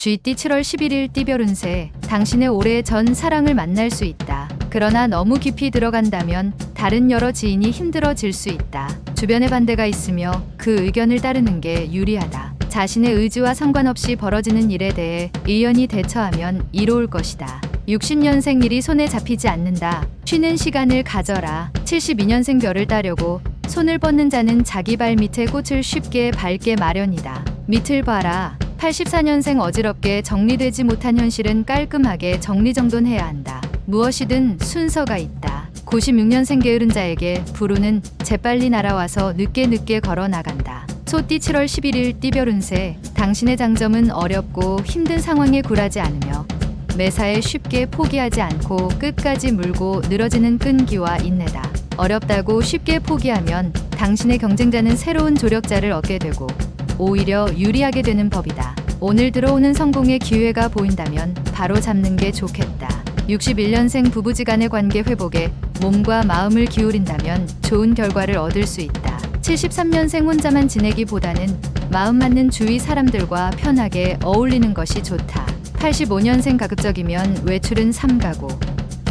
쥐띠 7월 11일 띠별 운세, 당신의 올해 전 사랑을 만날 수 있다. 그러나 너무 깊이 들어간다면 다른 여러 지인이 힘들어질 수 있다. 주변에 반대가 있으며 그 의견을 따르는 게 유리하다. 자신의 의지와 상관없이 벌어지는 일에 대해 의연히 대처하면 이로울 것이다. 60년생 일이 손에 잡히지 않는다. 쉬는 시간을 가져라. 72년생 별을 따려고 손을 뻗는 자는 자기 발 밑에 꽃을 쉽게 밟게 마련이다. 밑을 봐라. 84년생 어지럽게 정리되지 못한 현실은 깔끔하게 정리정돈해야 한다. 무엇이든 순서가 있다. 96년생 게으른 자에게 불운은 재빨리 날아와서 늦게 걸어 나간다. 소띠 7월 11일 띠별 운세, 당신의 장점은 어렵고 힘든 상황에 굴하지 않으며 매사에 쉽게 포기하지 않고 끝까지 물고 늘어지는 끈기와 인내다. 어렵다고 쉽게 포기하면 당신의 경쟁자는 새로운 조력자를 얻게 되고 오히려 유리하게 되는 법이다. 오늘 들어오는 성공의 기회가 보인다면 바로 잡는 게 좋겠다. 61년생 부부지간의 관계 회복에 몸과 마음을 기울인다면 좋은 결과를 얻을 수 있다. 73년생 혼자만 지내기보다는 마음 맞는 주위 사람들과 편하게 어울리는 것이 좋다. 85년생 가급적이면 외출은 삼가고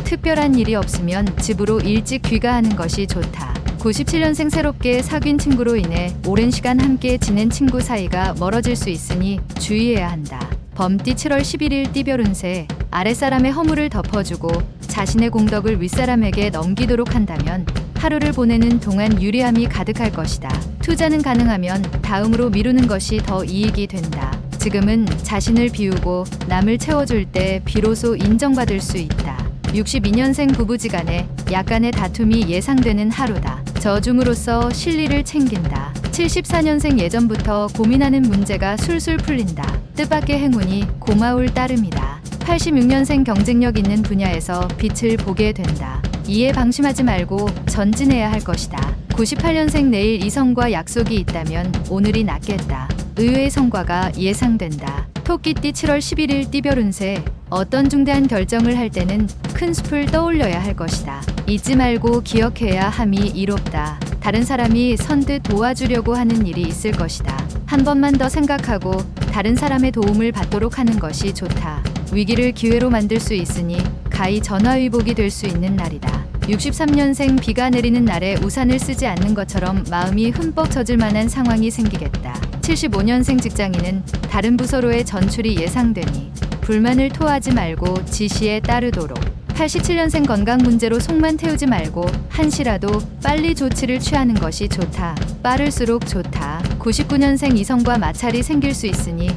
특별한 일이 없으면 집으로 일찍 귀가하는 것이 좋다. 97년생 새롭게 사귄 친구로 인해 오랜 시간 함께 지낸 친구 사이가 멀어질 수 있으니 주의해야 한다. 범띠 7월 11일 띠별 운세, 아랫사람의 허물을 덮어주고 자신의 공덕을 윗사람에게 넘기도록 한다면 하루를 보내는 동안 유리함이 가득할 것이다. 투자는 가능하면 다음으로 미루는 것이 더 이익이 된다. 지금은 자신을 비우고 남을 채워줄 때 비로소 인정받을 수 있다. 62년생 부부지간에 약간의 다툼이 예상되는 하루다. 저줌으로써 실리를 챙긴다. 74년생 예전부터 고민하는 문제가 술술 풀린다. 뜻밖의 행운이 고마울 따름이다. 86년생 경쟁력 있는 분야에서 빛을 보게 된다. 이에 방심하지 말고 전진해야 할 것이다. 98년생 내일 이성과 약속이 있다면 오늘이 낫겠다. 의외의 성과가 예상된다. 토끼띠 7월 11일 띠별 운세, 어떤 중대한 결정을 할 때는 큰 숲을 떠올려야 할 것이다. 잊지 말고 기억해야 함이 이롭다. 다른 사람이 선뜻 도와주려고 하는 일이 있을 것이다. 한 번만 더 생각하고 다른 사람의 도움을 받도록 하는 것이 좋다. 위기를 기회로 만들 수 있으니 가히 전화위복이 될 수 있는 날이다. 63년생 비가 내리는 날에 우산을 쓰지 않는 것처럼 마음이 흠뻑 젖을 만한 상황이 생기겠다. 75년생 직장인은 다른 부서로의 전출이 예상되니 불만을 토하지 말고 지시에 따르도록. 87년생 건강 문제로 속만 태우지 말고 한시라도 빨리 조치를 취하는 것이 좋다. 빠를수록 좋다. 99년생 이성과 마찰이 생길 수 있으니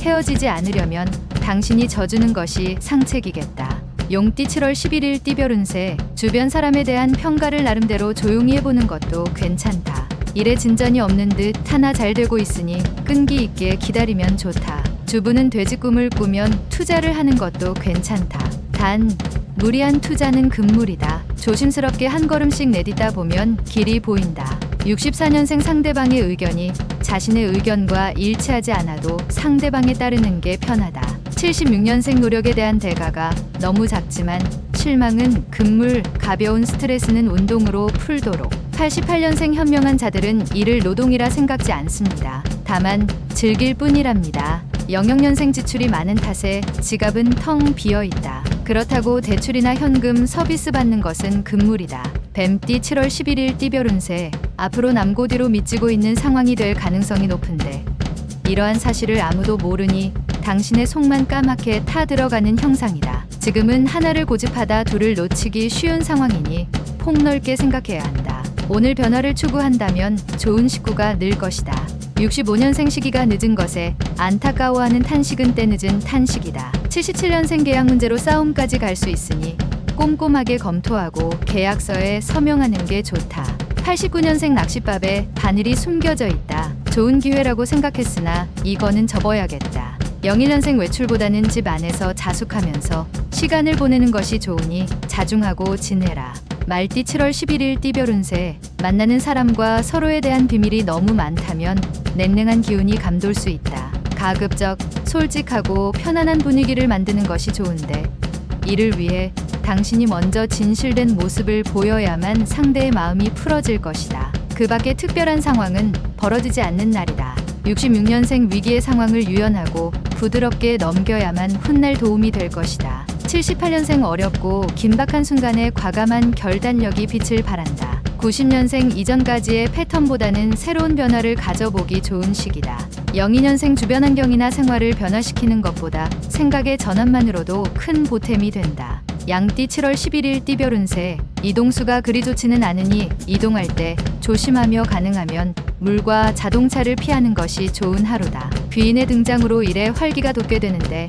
헤어지지 않으려면 당신이 져주는 것이 상책이겠다. 용띠 7월 11일 띠별 운세, 주변 사람에 대한 평가를 나름대로 조용히 해보는 것도 괜찮다. 일에 진전이 없는 듯 하나 잘 되고 있으니 끈기 있게 기다리면 좋다. 주부는 돼지 꿈을 꾸면 투자를 하는 것도 괜찮다. 단, 무리한 투자는 금물이다. 조심스럽게 한 걸음씩 내딛다 보면 길이 보인다. 64년생 상대방의 의견이 자신의 의견과 일치하지 않아도 상대방에 따르는 게 편하다. 76년생 노력에 대한 대가가 너무 작지만 실망은 금물, 가벼운 스트레스는 운동으로 풀도록. 88년생 현명한 자들은 이를 노동이라 생각지 않습니다. 다만 즐길 뿐이랍니다. 00년생 지출이 많은 탓에 지갑은 텅 비어 있다. 그렇다고 대출이나 현금, 서비스 받는 것은 금물이다. 뱀띠 7월 11일 띠별 운세, 앞으로 남고뒤로 미치고 있는 상황이 될 가능성이 높은데 이러한 사실을 아무도 모르니 당신의 속만 까맣게 타 들어가는 형상이다. 지금은 하나를 고집하다 둘을 놓치기 쉬운 상황이니 폭넓게 생각해야 한다. 오늘 변화를 추구한다면 좋은 식구가 늘 것이다. 65년생 시기가 늦은 것에 안타까워하는 탄식은 때늦은 탄식이다. 77년생 계약 문제로 싸움까지 갈 수 있으니 꼼꼼하게 검토하고 계약서에 서명하는 게 좋다. 89년생 낚싯밥에 바늘이 숨겨져 있다. 좋은 기회라고 생각했으나 이거는 접어야겠다. 01년생 외출보다는 집 안에서 자숙하면서 시간을 보내는 것이 좋으니 자중하고 지내라. 말띠 7월 11일 띠별 운세, 만나는 사람과 서로에 대한 비밀이 너무 많다면 냉랭한 기운이 감돌 수 있다. 가급적 솔직하고 편안한 분위기를 만드는 것이 좋은데 이를 위해 당신이 먼저 진실된 모습을 보여야만 상대의 마음이 풀어질 것이다. 그 밖에 특별한 상황은 벌어지지 않는 날이다. 66년생 위기의 상황을 유연하고 부드럽게 넘겨야만 훗날 도움이 될 것이다. 78년생 어렵고 긴박한 순간에 과감한 결단력이 빛을 발한다. 90년생 이전까지의 패턴보다는 새로운 변화를 가져보기 좋은 시기다. 02년생 주변 환경이나 생활을 변화시키는 것보다 생각의 전환만으로도 큰 보탬이 된다. 양띠 7월 11일 띠별 운세. 이동수가 그리 좋지는 않으니 이동할 때 조심하며 가능하면 물과 자동차를 피하는 것이 좋은 하루다. 귀인의 등장으로 일에 활기가 돋게 되는데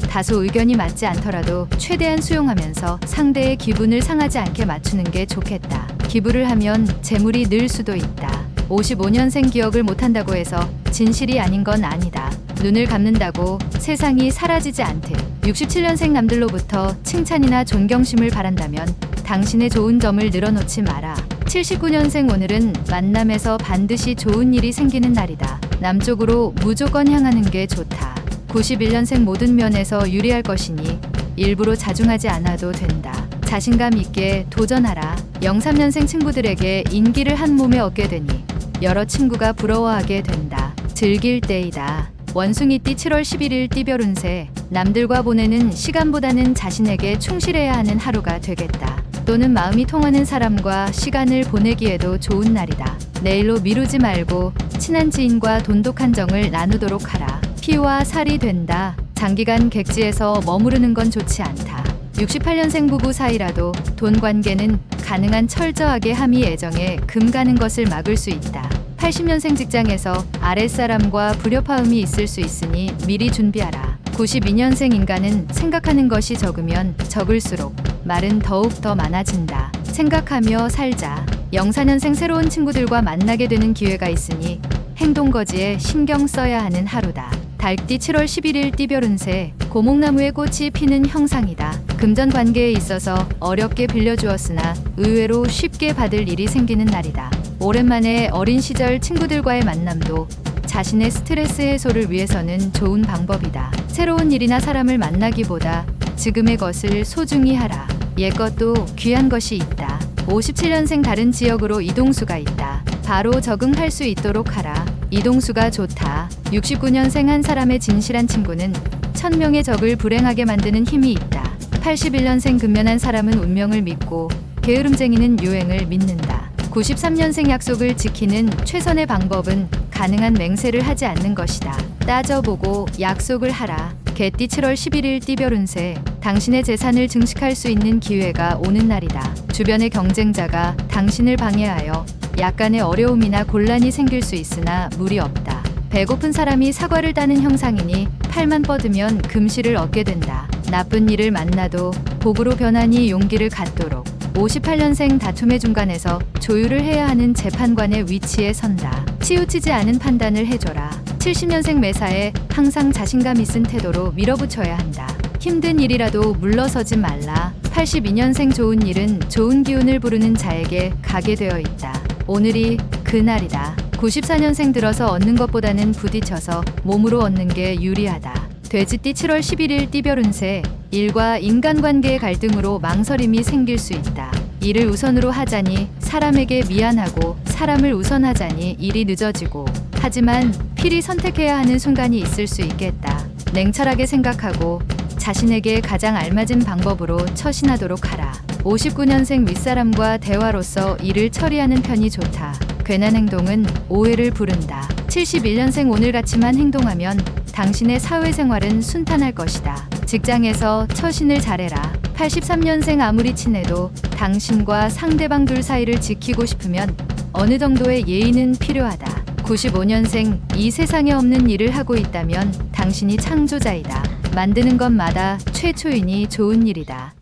다소 의견이 맞지 않더라도 최대한 수용하면서 상대의 기분을 상하지 않게 맞추는 게 좋겠다. 기부를 하면 재물이 늘 수도 있다. 55년생 기억을 못한다고 해서 진실이 아닌 건 아니다. 눈을 감는다고 세상이 사라지지 않듯 67년생 남들로부터 칭찬이나 존경심을 바란다면 당신의 좋은 점을 늘어놓지 마라. 79년생 오늘은 만남에서 반드시 좋은 일이 생기는 날이다. 남쪽으로 무조건 향하는 게 좋다. 91년생 모든 면에서 유리할 것이니 일부러 자중하지 않아도 된다. 자신감 있게 도전하라. 03년생 친구들에게 인기를 한 몸에 얻게 되니 여러 친구가 부러워하게 된다. 즐길 때이다. 원숭이띠 7월 11일 띠별 운세. 남들과 보내는 시간보다는 자신에게 충실해야 하는 하루가 되겠다. 또는 마음이 통하는 사람과 시간을 보내기에도 좋은 날이다. 내일로 미루지 말고 친한 지인과 돈독한 정을 나누도록 하라. 피와 살이 된다. 장기간 객지에서 머무르는 건 좋지 않다. 68년생 부부 사이라도 돈 관계는 가능한 철저하게 함의 애정에 금 가는 것을 막을 수 있다. 80년생 직장에서 아랫사람과 불협화음이 있을 수 있으니 미리 준비하라. 92년생 인간은 생각하는 것이 적으면 적을수록 말은 더욱 더 많아진다. 생각하며 살자. 04년생 새로운 친구들과 만나게 되는 기회가 있으니 행동거지에 신경 써야 하는 하루다. 달띠 7월 11일 띠별 운세. 고목나무에 꽃이 피는 형상이다. 금전 관계에 있어서 어렵게 빌려주었으나 의외로 쉽게 받을 일이 생기는 날이다. 오랜만에 어린 시절 친구들과의 만남도 자신의 스트레스 해소를 위해서는 좋은 방법이다. 새로운 일이나 사람을 만나기보다 지금의 것을 소중히 하라. 옛것도 귀한 것이 있다. 57년생 다른 지역으로 이동수가 있다. 바로 적응할 수 있도록 하라. 이동수가 좋다. 69년생 한 사람의 진실한 친구는 1000명의 적을 불행하게 만드는 힘이 있다. 81년생 근면한 사람은 운명을 믿고 게으름쟁이는 유행을 믿는다. 93년생 약속을 지키는 최선의 방법은 가능한 맹세를 하지 않는 것이다. 따져보고 약속을 하라. 개띠 7월 11일 띠별 운세. 당신의 재산을 증식할 수 있는 기회가 오는 날이다. 주변의 경쟁자가 당신을 방해하여 약간의 어려움이나 곤란이 생길 수 있으나 무리 없다. 배고픈 사람이 사과를 따는 형상이니 팔만 뻗으면 금실을 얻게 된다. 나쁜 일을 만나도 복으로 변하니 용기를 갖도록. 58년생 다툼의 중간에서 조율을 해야 하는 재판관의 위치에 선다. 치우치지 않은 판단을 해줘라. 70년생 매사에 항상 자신감 있은 태도로 밀어붙여야 한다. 힘든 일이라도 물러서지 말라. 82년생 좋은 일은 좋은 기운을 부르는 자에게 가게 되어 있다. 오늘이 그날이다. 94년생 들어서 얻는 것보다는 부딪혀서 몸으로 얻는 게 유리하다. 돼지띠 7월 11일 띠별 운세. 일과 인간관계의 갈등으로 망설임이 생길 수 있다. 일을 우선으로 하자니 사람에게 미안하고 사람을 우선하자니 일이 늦어지고 하지만 필히 선택해야 하는 순간이 있을 수 있겠다. 냉철하게 생각하고 자신에게 가장 알맞은 방법으로 처신하도록 하라. 59년생 윗사람과 대화로서 일을 처리하는 편이 좋다. 괜한 행동은 오해를 부른다. 71년생 오늘같이만 행동하면 당신의 사회생활은 순탄할 것이다. 직장에서 처신을 잘해라. 83년생 아무리 친해도 당신과 상대방 둘 사이를 지키고 싶으면 어느 정도의 예의는 필요하다. 95년생 이 세상에 없는 일을 하고 있다면 당신이 창조자이다. 만드는 것마다 최초이니 좋은 일이다.